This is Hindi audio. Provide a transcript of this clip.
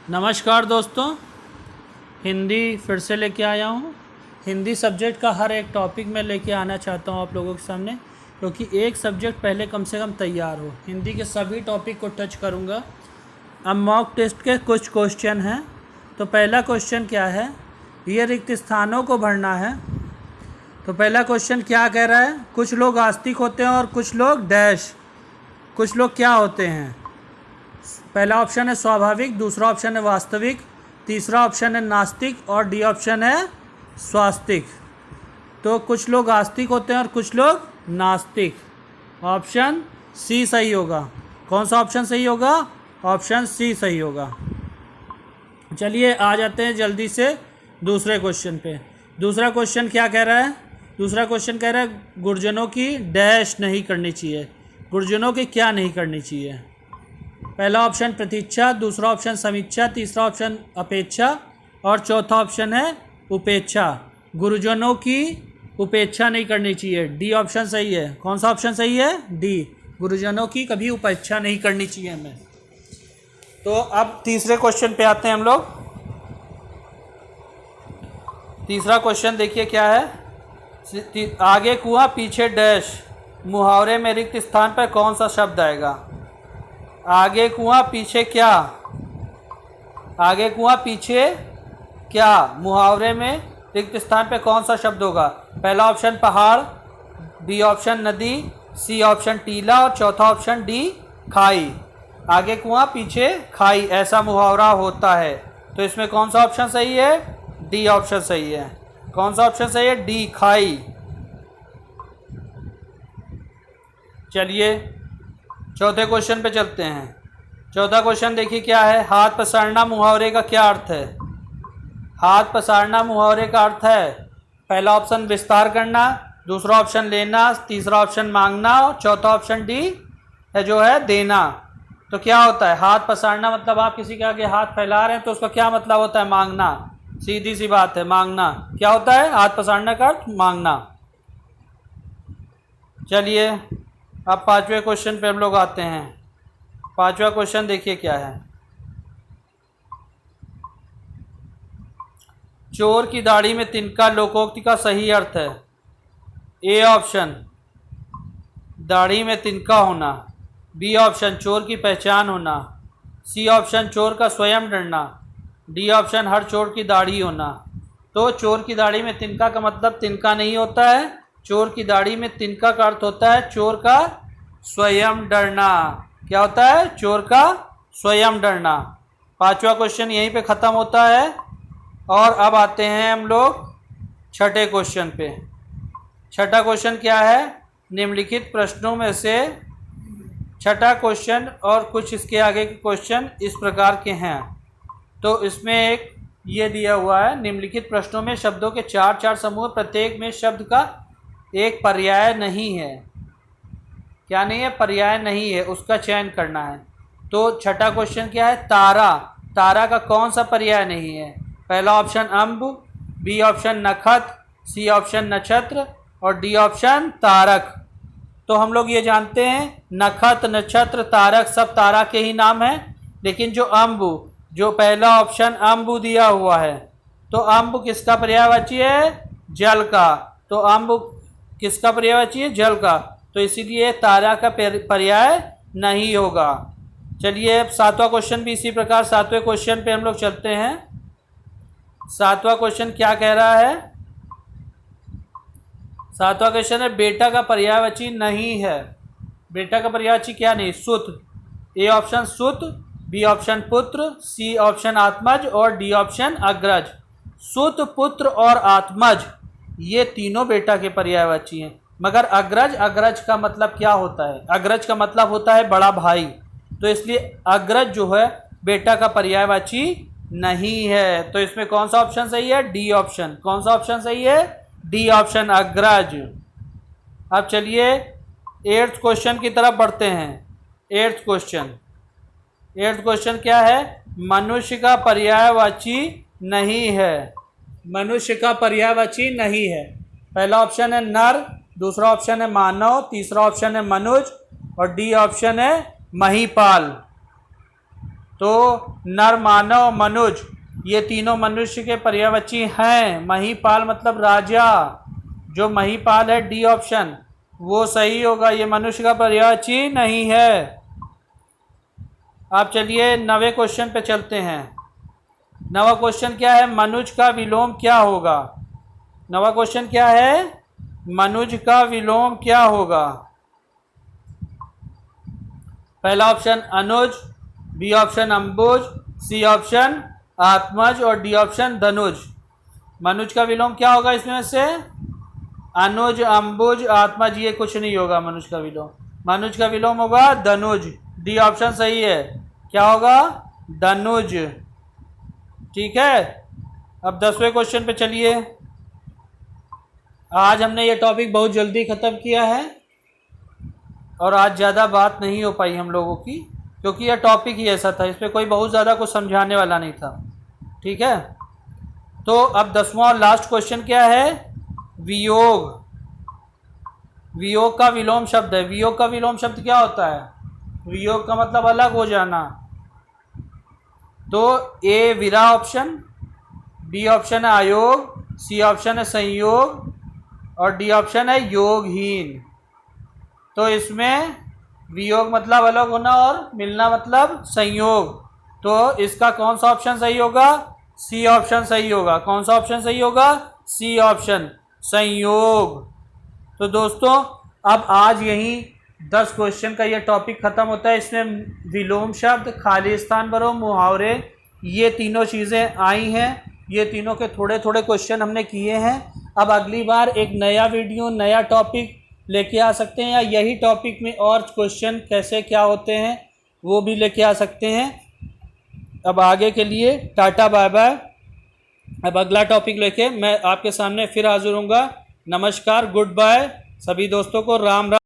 नमस्कार दोस्तों, हिंदी फिर से लेके आया हूँ। हिंदी सब्जेक्ट का हर एक टॉपिक में लेके आना चाहता हूँ आप लोगों के सामने, क्योंकि एक सब्जेक्ट पहले कम से कम तैयार हो। हिंदी के सभी टॉपिक को टच करूँगा। अब मॉक टेस्ट के कुछ क्वेश्चन हैं। तो पहला क्वेश्चन क्या है, ये रिक्त स्थानों को भरना है। तो पहला क्वेश्चन क्या कह रहा है, कुछ लोग आस्तिक होते हैं और कुछ लोग डैश, कुछ लोग क्या होते हैं। पहला ऑप्शन है स्वाभाविक, दूसरा ऑप्शन है वास्तविक, तीसरा ऑप्शन है नास्तिक और डी ऑप्शन है स्वास्तिक। तो कुछ लोग आस्तिक होते हैं और कुछ लोग नास्तिक। ऑप्शन सी सही होगा। कौन सा ऑप्शन सही होगा? ऑप्शन सी सही होगा। चलिए आ जाते हैं जल्दी से दूसरे क्वेश्चन पे। दूसरा क्वेश्चन क्या कह रहा है? दूसरा क्वेश्चन कह रहा है गुरुजनों की डैश नहीं करनी चाहिए। गुरुजनों की क्या नहीं करनी चाहिए? पहला ऑप्शन प्रतीक्षा, दूसरा ऑप्शन समीक्षा, तीसरा ऑप्शन अपेक्षा और चौथा ऑप्शन है उपेक्षा। गुरुजनों की उपेक्षा नहीं करनी चाहिए। डी ऑप्शन सही है। कौन सा ऑप्शन सही है? डी। गुरुजनों की कभी उपेक्षा नहीं करनी चाहिए हमें। तो अब तीसरे क्वेश्चन पे आते हैं हम लोग। तीसरा क्वेश्चन देखिए क्या है, आगे कुआं पीछे डैश, मुहावरे में रिक्त स्थान पर कौन सा शब्द आएगा? आगे कुआं पीछे क्या? आगे कुआं पीछे क्या, मुहावरे में रिक्त स्थान पे कौन सा शब्द होगा? पहला ऑप्शन पहाड़, बी ऑप्शन नदी, सी ऑप्शन टीला और चौथा ऑप्शन डी खाई। आगे कुआं पीछे खाई ऐसा मुहावरा होता है। तो इसमें कौन सा ऑप्शन सही है? डी ऑप्शन सही है। कौन सा ऑप्शन सही है? डी खाई। चलिए चौथे क्वेश्चन पे चलते हैं। चौथा क्वेश्चन देखिए क्या है, हाथ पसारना मुहावरे का क्या अर्थ है? हाथ पसारना मुहावरे का अर्थ है, पहला ऑप्शन विस्तार करना, दूसरा ऑप्शन लेना, तीसरा ऑप्शन मांगना और चौथा ऑप्शन डी है जो है देना। तो क्या होता है हाथ पसारना? मतलब आप किसी के आगे हाथ फैला रहे हैं तो उसका क्या मतलब होता है? मांगना। सीधी सी बात है, मांगना। क्या होता है हाथ पसारने का अर्थ? मांगना। चलिए अब पांचवें क्वेश्चन पे हम लोग आते हैं। पांचवा क्वेश्चन देखिए क्या है, चोर की दाढ़ी में तिनका लोकोक्ति का सही अर्थ है। ए ऑप्शन दाढ़ी में तिनका होना, बी ऑप्शन चोर की पहचान होना, सी ऑप्शन चोर का स्वयं डरना, डी ऑप्शन हर चोर की दाढ़ी होना। तो चोर की दाढ़ी में तिनका का मतलब तिनका नहीं होता है। चोर की दाढ़ी में तिनका का अर्थ होता है चोर का स्वयं डरना। क्या होता है? चोर का स्वयं डरना। पांचवा क्वेश्चन यहीं पे ख़त्म होता है और अब आते हैं हम लोग छठे क्वेश्चन पे। छठा क्वेश्चन क्या है, निम्नलिखित प्रश्नों में से छठा क्वेश्चन और कुछ इसके आगे के क्वेश्चन इस प्रकार के हैं। तो इसमें एक ये दिया हुआ है, निम्नलिखित प्रश्नों में शब्दों के चार चार समूह, प्रत्येक में शब्द का एक पर्याय नहीं है। क्या नहीं है? पर्याय नहीं है, उसका चयन करना है। तो छठा क्वेश्चन क्या है, तारा। तारा का कौन सा पर्याय नहीं है? पहला ऑप्शन अम्ब, बी ऑप्शन नखत, सी ऑप्शन नक्षत्र और डी ऑप्शन तारक। तो हम लोग ये जानते हैं नखत, नक्षत्र, तारक सब तारा के ही नाम हैं। लेकिन जो अम्ब, जो पहला ऑप्शन अम्ब दिया हुआ है, तो अम्ब किसका पर्यायवाची है? जल का। तो अम्ब किसका पर्यायवाची है? जल का। तो इसीलिए तारा का पर्याय नहीं होगा। चलिए अब सातवां क्वेश्चन भी इसी प्रकार, सातवें क्वेश्चन पे हम लोग चलते हैं। सातवां क्वेश्चन क्या कह रहा है? सातवां क्वेश्चन है बेटा का पर्यायवाची नहीं है। बेटा का पर्यायवाची क्या नहीं? सुत। ए ऑप्शन सुत, बी ऑप्शन पुत्र, सी ऑप्शन आत्मज और डी ऑप्शन अग्रज। सुत, पुत्र और आत्मज ये तीनों बेटा के पर्यायवाची हैं। मगर अग्रज, अग्रज का मतलब क्या होता है? अग्रज का मतलब होता है बड़ा भाई। तो इसलिए अग्रज जो है बेटा का पर्यायवाची नहीं है। तो इसमें कौन सा ऑप्शन सही है? D option. कौन सा ऑप्शन सही है? डी ऑप्शन अग्रज। अब चलिए एट्थ क्वेश्चन की तरफ बढ़ते हैं। एट्थ क्वेश्चन, एट्थ क्वेश्चन क्या है, मनुष्य का पर्यायवाची नहीं है। मनुष्य का पर्यायवाची नहीं है। पहला ऑप्शन है नर, दूसरा ऑप्शन है मानव, तीसरा ऑप्शन है मनुज और डी ऑप्शन है महीपाल। तो नर, मानव, मनुज ये तीनों मनुष्य के पर्यायवाची हैं। महीपाल मतलब राजा, जो महीपाल है डी ऑप्शन वो सही होगा, ये मनुष्य का पर्यायवाची नहीं है। आप चलिए 9वें क्वेश्चन पे चलते हैं। 9वां क्वेश्चन क्या है? मनुज का विलोम क्या होगा? 9वां क्वेश्चन क्या है? मनुज का विलोम क्या होगा? पहला ऑप्शन अनुज, बी ऑप्शन अंबुज, सी ऑप्शन आत्मज और डी ऑप्शन धनुज। मनुज का विलोम क्या होगा इसमें से? अनुज, अंबुज, आत्मज ये कुछ नहीं होगा मनुज का विलोम। मनुज का विलोम होगा धनुज। डी ऑप्शन सही है। क्या होगा? धनुज। ठीक है। अब 10वें क्वेश्चन पे चलिए। आज हमने ये टॉपिक बहुत जल्दी ख़त्म किया है और आज ज़्यादा बात नहीं हो पाई हम लोगों की, क्योंकि यह टॉपिक ही ऐसा था, इस पर कोई बहुत ज़्यादा कुछ समझाने वाला नहीं था। ठीक है। तो अब 10वां और लास्ट क्वेश्चन क्या है? वियोग। वियोग का विलोम शब्द है। वियोग का विलोम शब्द क्या होता है? वियोग का मतलब अलग हो जाना। तो ए विरा ऑप्शन, बी ऑप्शन है अयोग, सी ऑप्शन है संयोग और डी ऑप्शन है योगहीन। तो इसमें वियोग मतलब अलग होना और मिलना मतलब संयोग। तो इसका कौन सा ऑप्शन सही होगा? सी ऑप्शन सही होगा। कौन सा ऑप्शन सही होगा? सी ऑप्शन, संयोग। तो दोस्तों अब आज यहीं 10 क्वेश्चन का ये टॉपिक ख़त्म होता है। इसमें विलोम शब्द, खाली स्थान भरो, मुहावरे ये तीनों चीज़ें आई हैं। ये तीनों के थोड़े थोड़े क्वेश्चन हमने किए हैं। अब अगली बार एक नया वीडियो, नया टॉपिक लेके आ सकते हैं, या यही टॉपिक में और क्वेश्चन कैसे क्या होते हैं वो भी लेके आ सकते हैं। अब आगे के लिए टाटा बाय बाय। अब अगला टॉपिक लेके मैं आपके सामने फिर हाजिर होऊंगा। नमस्कार, गुड बाय। सभी दोस्तों को राम राम।